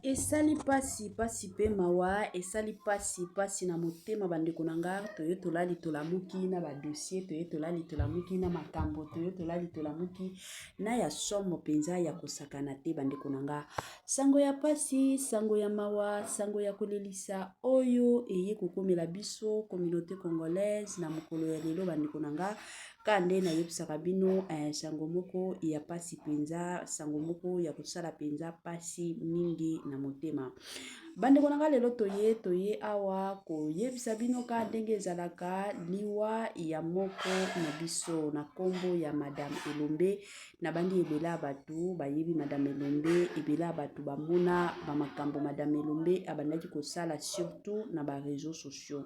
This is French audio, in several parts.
Esali pasi pe mawa esali pasi na motema bandeko na nga toye tolali tolamuki na ba dossier toye tolali tolamuki na makambo toye tolali tolamuki na ya somo penza ya kosakana te bandeko na nga sango ya pasi sango ya mawa sango ya kolelisa oyo eye kokomela biso communauté congolaise na mokolo ya lelo bandeko na nga kande na yebisaka bino sango moko ya pasi penza sango moko ya kosala penza pasi mingi na motema bandeko na nga lelo toye awa koyebisa bino ka ndenge ezalaka liwa ya moko na biso na kombo ya madame Elombe na bandi ebela batu bayebi madame Elombe ebela batu bamona bamakambo madame Elombe abandaki kosala surtout na ba réseaux sociaux.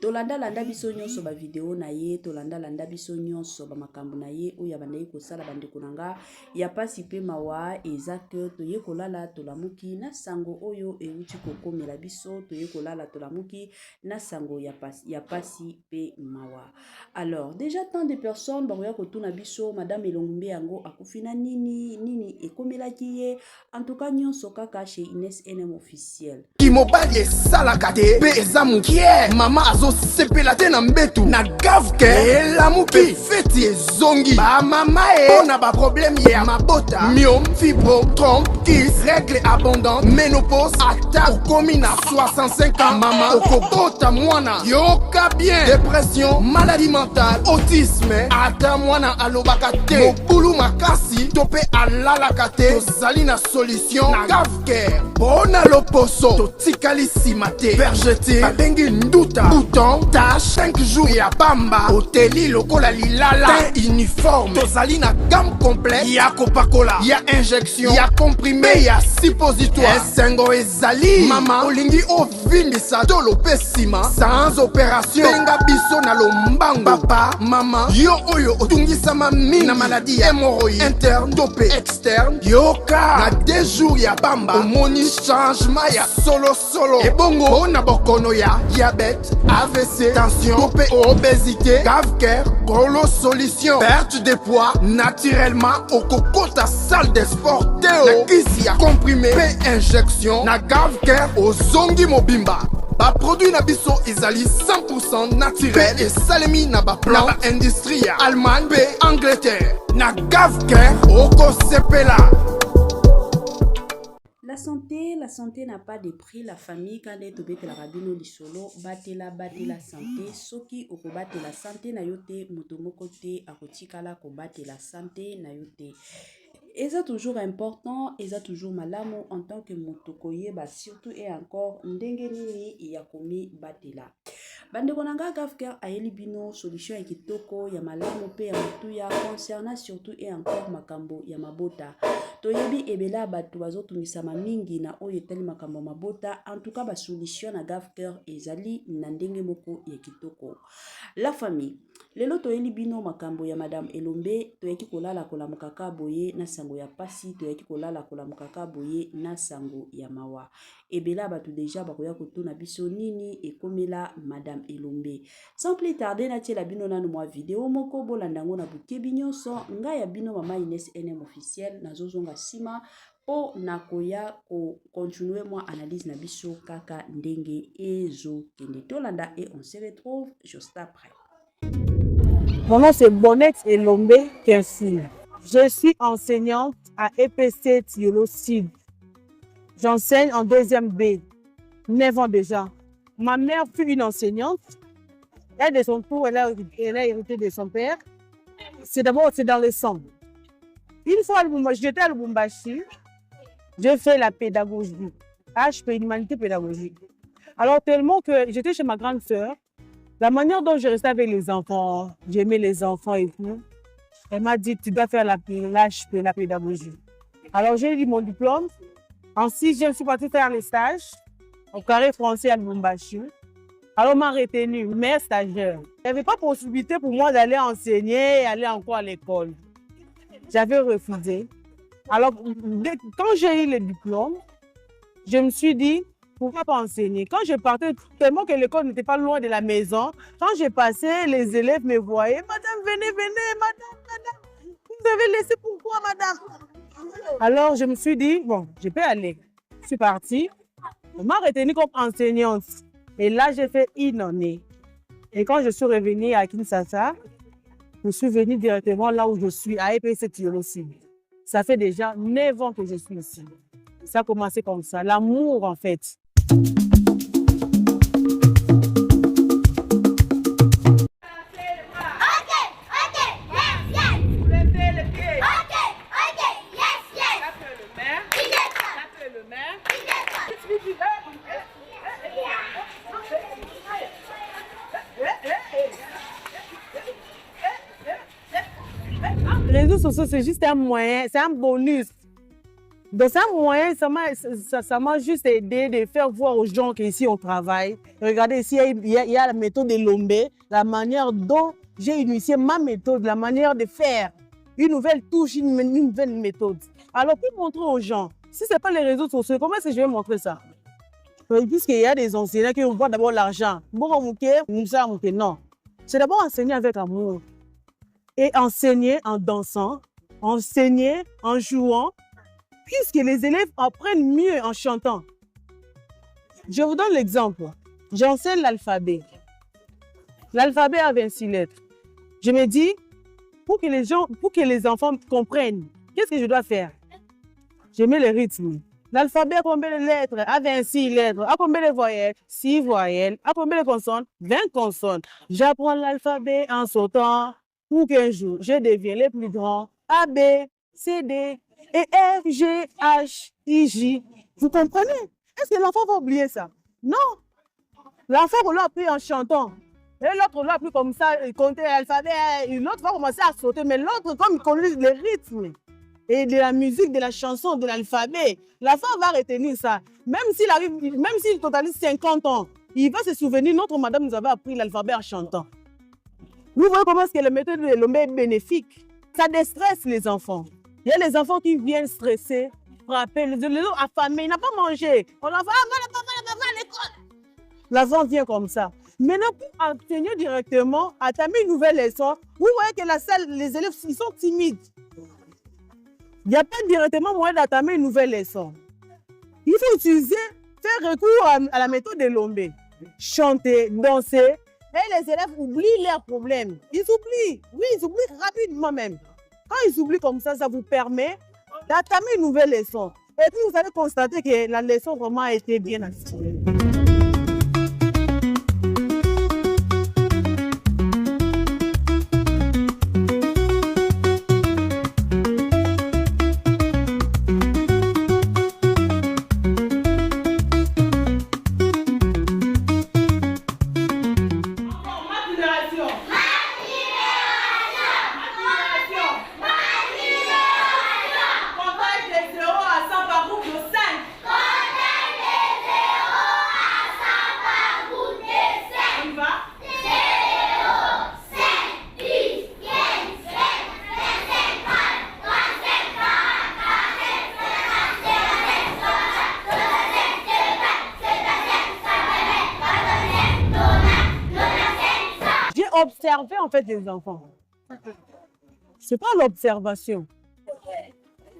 Tolanda biso nyonso ba video na ye tolanda biso nyonso ba makambo na ye oya bandai kosala bandeko na nga ya pasi pe mawa eza ke toye kolala tolamuki na sango oyo euti kokomela biso toye kolala tolamuki na sango ya pasi pe mawa. Alors déjà tant de personnes bakoya kotuna biso madame Elombe yango akufina nini ekomelaki ye en tout cas nyonso kaka chez Ines NM officiel mobali esalaka te mpe eza mokie mama azosepela te na mbetu na gavke elamuki feti ezongi bamama mpo na baproblème ya mabota myome fibro trompe kis règle abondante ménopause ata okomi na 65 ans mama okobota mwana yoka bien dépression maladie mentale autisme ata mwana alobaka te mobulu makasi to mpe alalaka te tozali na solution na gavke mpona loposo tikali nsima te vergete babengi nduta bouton tache 5 jours ya pamba oteli lokola lilala te uniforme tozali na gamme complète ya kopakola ya injection ya comprimé ya suppositoire esengo ezali mama olingi ovindisa tolo pe nsima sans opération benga biso na lombangu papa mama yo oyo otungisama mingi na maladi ya hémorroïde interne to pe externe yoka na 2 jours ya pamba omoni changement ya solo ebongo na bokono ya diabète AVC tension to pe obésité gavker golo solution perte de poids naturellement okokota salle de sport teo kisi ya comprimé pe injection na gavker ozongi mobimba baproduit na biso ezali 100% naturel esalemi na baplan na baindustrie ya Allemagne pe Angleterre na gavker okosepela. La santé n'a pas de prix. La famille, quand elle est la rabino lisolo, batela santé. Soki oko la santé na yote, motomoko te akotikala ko la santé na yote. Et ça toujours important, et ça toujours malamu en tant que motokoye, bah surtout et encore ndenge nini yakomi batela. Bande konanga gafker ayeli bino solution ekitoko ya malamu pe ya mutuya concernant surtout et encore makambo ya mabota. Toyebi ebela batu bazotungisama mingi na oyo etali makambo mabota en tout cas ba solution na gafker ezali na ndenge moko ya kitoko. La famille lelo toyeli bino makambo ya madame Elombe toyeki kolala kolamukaka boye na sango ya pasi toyeki kolala kolamukaka boye na sango ya mawa. Ebela batu deja bakoya kotuna biso nini ekomela madame Elombe. Sans plus tarder na tiela bino nanu mwa video moko bolandango na bukebi nyonso nga ya bino mama Ines NM officiel na zozonga sima po nakoya ko continuer moi analyse na biso kaka ndenge ezo kende tolanda et on se retrouve juste après. Mon nom c'est Bonnette Elombe Kinsine. Je suis enseignante à EPC Tiolo Sud. J'enseigne en 2e B, 9 ans déjà. Ma mère fut une enseignante. Elle, de son tour, elle a hérité de son père. C'est d'abord dans le sang. Une fois, j'étais à Lubumbashi, j'ai fait la pédagogie, HP, humanité pédagogique. Alors tellement que j'étais chez ma grande sœur, la manière dont je restais avec les enfants, j'aimais les enfants et tout, elle m'a dit, tu dois faire l'HP, la pédagogie. Alors j'ai eu mon diplôme. En 6e, je suis partie faire les stages au carré français à Lubumbashi. Alors on m'a retenu, mère stagiaire. Il n'y avait pas possibilité pour moi d'aller enseigner, aller encore à l'école. J'avais refusé. Alors quand j'ai eu le diplôme, je me suis dit, pourquoi pas enseigner? Quand je partais, tellement que l'école n'était pas loin de la maison, quand je passais, les élèves me voyaient. Madame, venez, madame. Vous avez laissé pourquoi, madame? Alors je me suis dit, bon, je peux aller. Je suis partie. On m'a retenue comme enseignante. Et là, j'ai fait une année. Et quand je suis revenue à Kinshasa, je suis venue directement là où je suis, à EPC Thiolo-Sud. Ça fait déjà 9 ans que je suis ici. Ça a commencé comme ça, l'amour en fait. Les réseaux sociaux, c'est juste un moyen, c'est un bonus. Donc, c'est un moyen, ça m'a juste aidé de faire voir aux gens qu'ici on travaille. Regardez, ici, il y a la méthode de Lombé, la manière dont j'ai initié ma méthode, la manière de faire une nouvelle touche, une nouvelle méthode. Alors, pour montrer aux gens, si ce n'est pas les réseaux sociaux, comment est-ce que je vais montrer ça? Puisqu'il y a des enseignants qui voient d'abord l'argent. Non. C'est d'abord enseigner avec amour. Et enseigner en dansant, enseigner en jouant, puisque les élèves apprennent mieux en chantant. Je vous donne l'exemple. J'enseigne l'alphabet. L'alphabet a 26 lettres. Je me dis, pour que les enfants comprennent, qu'est-ce que je dois faire? Je mets le rythme. L'alphabet a combien de lettres? A 26 lettres. A combien de voyelles? 6 voyelles. A combien de consonnes? 20 consonnes. J'apprends l'alphabet en sautant pour qu'un jour, je devienne le plus grand. A, B, C, D, et F, G, H, I, J. Vous comprenez? Est-ce que l'enfant va oublier ça? Non. L'enfant, on l'a appris en chantant. Et l'autre, on l'a appris comme ça, il comptait l'alphabet. L'autre va commencer à sauter. Mais l'autre, comme il connaît les rythmes et de la musique, de la chanson, de l'alphabet, l'enfant va retenir ça. Même s'il totalise 50 ans, il va se souvenir, notre madame nous avait appris l'alphabet en chantant. Vous voyez comment est-ce que la méthode de Lombé est bénéfique? Ça déstresse les enfants. Il y a les enfants qui viennent stressés, frapper, les autres affamés, il n'a pas mangé. On l'envoie à l'école. L'enfant vient comme ça. Maintenant, pour enseigner directement, entamer une nouvelle leçon, vous voyez que la salle, les élèves, ils sont timides. Il n'y a pas directement moyen d'entamer une nouvelle leçon. Il faut faire recours à la méthode de Lombé. Chanter, danser. Et les élèves oublient leurs problèmes. Ils oublient. Oui, ils oublient rapidement même. Quand ils oublient comme ça vous permet d'entamer une nouvelle leçon. Et puis vous allez constater que la leçon vraiment a été bien assurée. Observer en fait les enfants. C'est pas l'observation.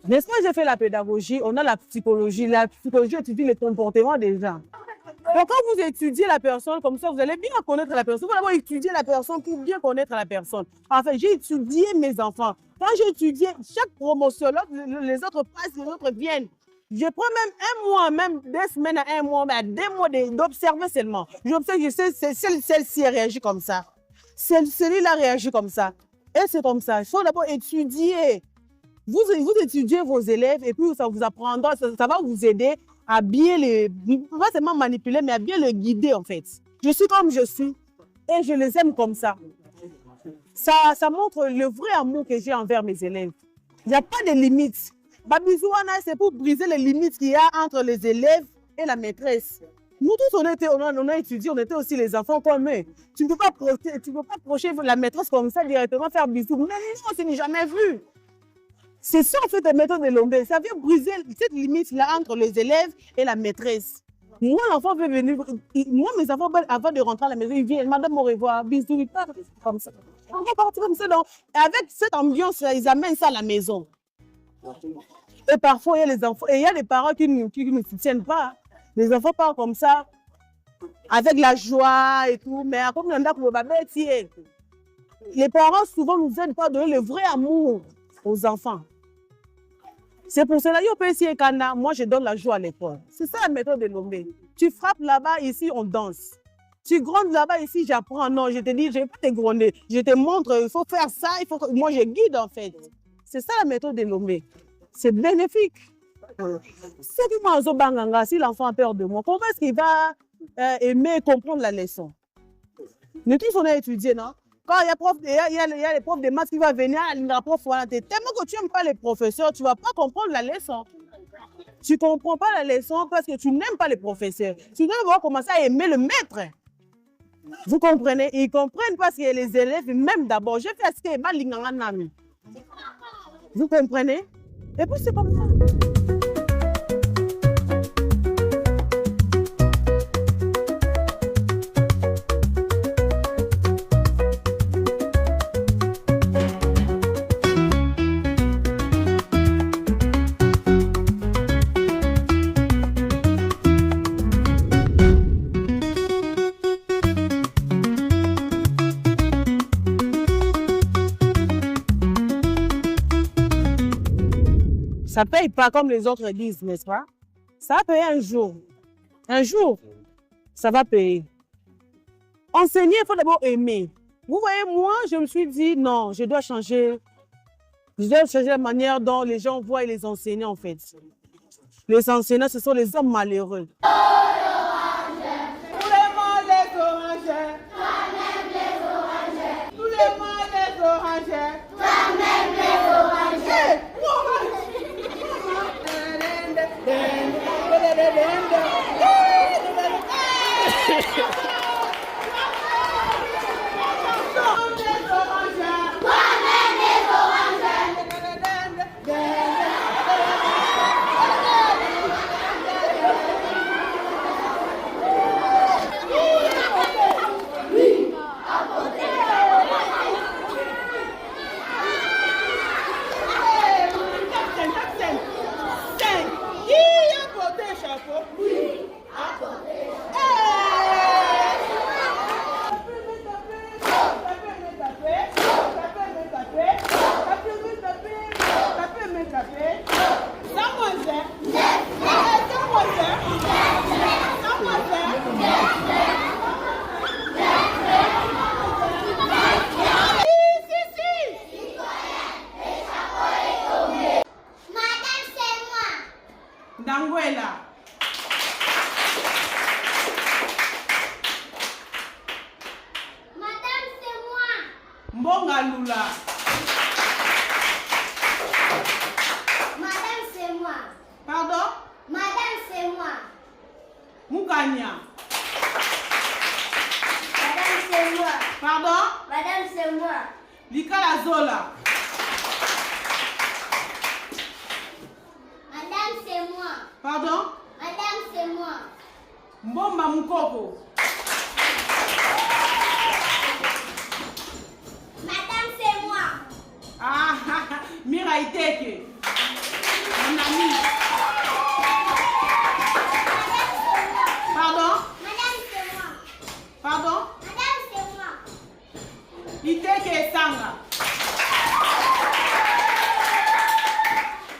N'est-ce pas, j'ai fait la pédagogie, on a la psychologie. La psychologie étudie les comportements des gens. Donc quand vous étudiez la personne comme ça, vous allez bien connaître la personne. Vous allez étudier la personne pour bien connaître la personne. Enfin, j'ai étudié mes enfants. Quand j'ai étudié chaque promotion, les autres passent, les autres viennent. Je prends même un mois, même 2 semaines à 1 mois, mais à 2 mois d'observer seulement. J'observe, je sais, celle-ci réagit comme ça. Celui-là réagit comme ça. Et c'est comme ça. Il faut d'abord étudier. Vous étudiez vos élèves et puis ça vous apprendra, ça va vous aider à bien pas seulement manipuler, mais à bien le guider en fait. Je suis comme je suis et je les aime comme ça. Ça montre le vrai amour que j'ai envers mes élèves. Il n'y a pas de limites. Babizouana, c'est pour briser les limites qu'il y a entre les élèves et la maîtresse. Nous tous, on a étudié, on était aussi les enfants comme eux. Tu ne peux pas approcher la maîtresse comme ça directement, faire bisous. Mais non, ce n'est jamais vu. C'est ça en fait la méthode de Lombé. Ça vient briser cette limite-là entre les élèves et la maîtresse. Moi, l'enfant veut venir. Moi, mes enfants, avant de rentrer à la maison, ils viennent. Madame, au revoir, bisous, ils partent comme ça. On va partir comme ça. Donc, avec cette ambiance-là, ils amènent ça à la maison. Et parfois, il y a les enfants, et il y a des parents qui ne soutiennent pas. Les enfants parlent comme ça, avec la joie et tout, mais comme on a les parents souvent nous aident pas à donner le vrai amour aux enfants. C'est pour cela que moi je donne la joie à l'école. C'est ça la méthode de Lomé. Tu frappes là-bas, ici on danse. Tu grondes là-bas, ici j'apprends. Non, je te dis, je vais pas te gronder. Je te montre, il faut faire ça, il faut que... Moi je guide en fait. C'est ça la méthode de Lomé. C'est bénéfique. C'est que moi, si l'enfant a peur de moi, comment est-ce qu'il va aimer comprendre la leçon? Nous tous on a étudié, non? Quand il y a les profs de maths qui vont venir, la prof, voilà, tellement que tu n'aimes pas les professeurs, tu ne vas pas comprendre la leçon. Tu ne comprends pas la leçon parce que tu n'aimes pas les professeurs. Tu dois commencer à aimer le maître. Vous comprenez? Ils comprennent parce que les élèves, même d'abord, je fais ce que je vous comprenez? Et puis c'est comme ça. Ça ne paye pas comme les autres disent, n'est-ce pas? Ça va payer un jour. Un jour, ça va payer. Enseigner, il faut d'abord aimer. Vous voyez, moi, je me suis dit, non, je dois changer. Je dois changer la manière dont les gens voient les enseignants, en fait. Les enseignants, ce sont les hommes malheureux. Mbonga Lula. Madame, c'est moi. Pardon? Madame, c'est moi. Mukanya. Madame, c'est moi. Pardon? Madame, c'est moi. Likala Zola. Madame, c'est moi. Pardon? Madame, c'est moi. Mbomba Mukoko. Madame, c'est moi. Ah, Mira Iteke. Mon ami. Pardon? Madame, c'est moi. Pardon? Madame, c'est moi. Iteke Sanga.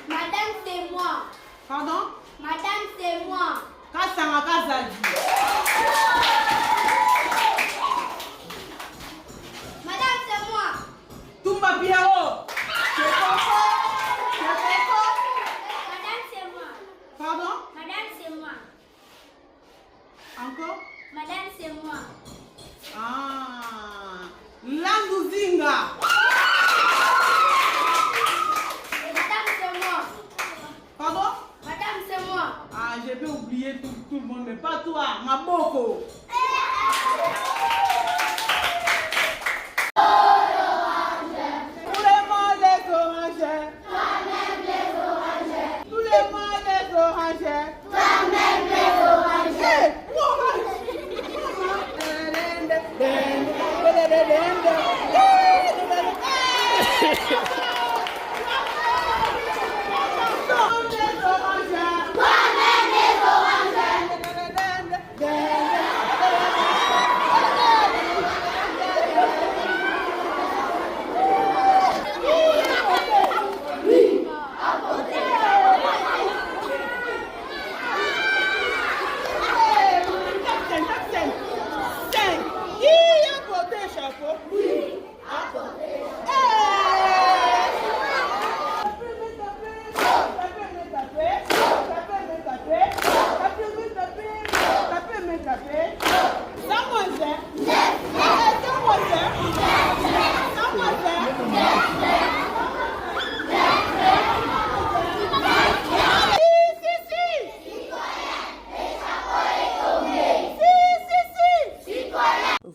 Madame, c'est moi. Pardon? Madame, c'est moi. Kasanga Kazaji. Madame, c'est moi. Tumba Biao. Madame, c'est moi. Pardon? Madame, c'est moi. Encore? Madame, c'est moi. Ah. Landuzinga. Madame, c'est moi. Pardon? Madame, c'est moi. Ah, j'ai pu oublier tout le monde, mais pas toi, Maboko.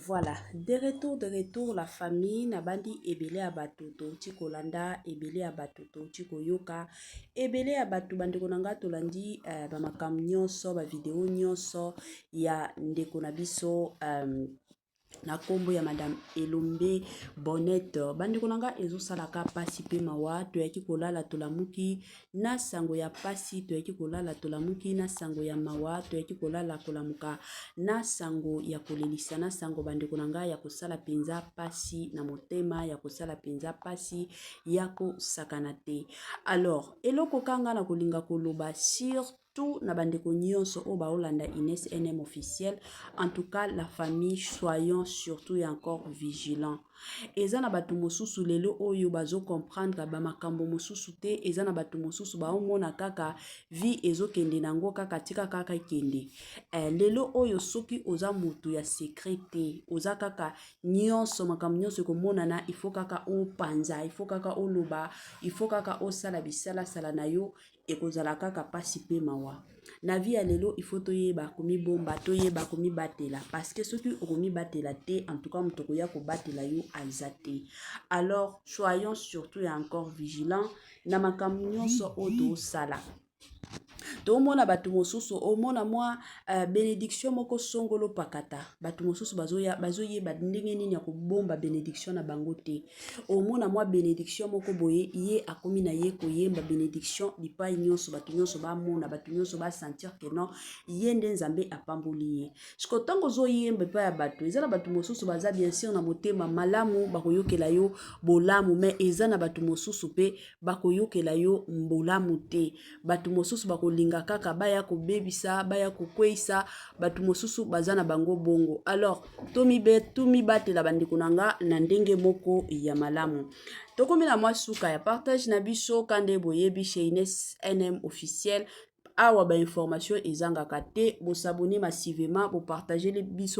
Voilà, de retour, la famille nabandi ebele abatuto tiko landa ebele abatuto tiko yoka ebele abatu bandeko nanga tolandi ba makam nyonso ba video nyonso ya ndeko na biso na kombo ya madame Elombe Bonette bandeko nanga ezosalaka pasi pe mawa toyaki kolala tolamuki na sango ya pasi toyaki kolala tolamuki na sango ya mawa toyaki kolala kolamuka na sango ya kolelisa na sango bandeko nanga ya kosala penza pasi na motema ya kosala penza pasi ya kosakana te. Alors eloko kanga na kolinga koloba tout na bandeko nyonso o baolanda Ines NM officiel. En tout cas la famille, soyons surtout et encore vigilants. Eza na batu mosusu lelo oyo bazo comprendre ba makambo mosusu te. Eza na batu mosusu ba omona kaka vi ezo kende nango kaka tika kaka kende. Lelo oyo soki oza mutu ya secrete oza kaka nyonso makambo nyonso komona na il faut kaka o panza, il faut kaka o loba, il faut kaka o sala bisala sala na yo ekozala kaka pasi pe mawa. Na vie ya lelo il faut toyeba komi bomba toyeba komi batela parce que soki okomi batela te en tout cas mutoko ya ko batela yo azate. Alors soyons surtout et encore vigilants na makambo nyonso odo sala. Tomona batu mosusu omona mwa bénédiction moko songolo pakata batu mosusu bazoyeba ndenge nini ya kobomba bénédiction na bango te. Omona mwa bénédiction moko boye ye akomi na ye koyemba bénédiction lipai nyonso batu nyonso bamona batu nyonso ba sentir que non ye nde nzambe apamboli ye. Siko tango zoyemba pa ya batu eza na batu mosusu baza bien sûr na motema malamu bakoyokela yo bolamu mais eza na batu mosusu pe bakoyokela yo mbolamu te. Batu mosusu bakolinga kaka baya ko bebisa baya ko kweisa batu mosusu bazana bango bongo. Alors tumi batela bandeko nanga na ndenge moko ya malamu. Tokomi na mwa suka ya partage na biso kande boyebi chez Ines NM officiel awa ba information ezanga kate bo s'abonner massivement bo partager les biso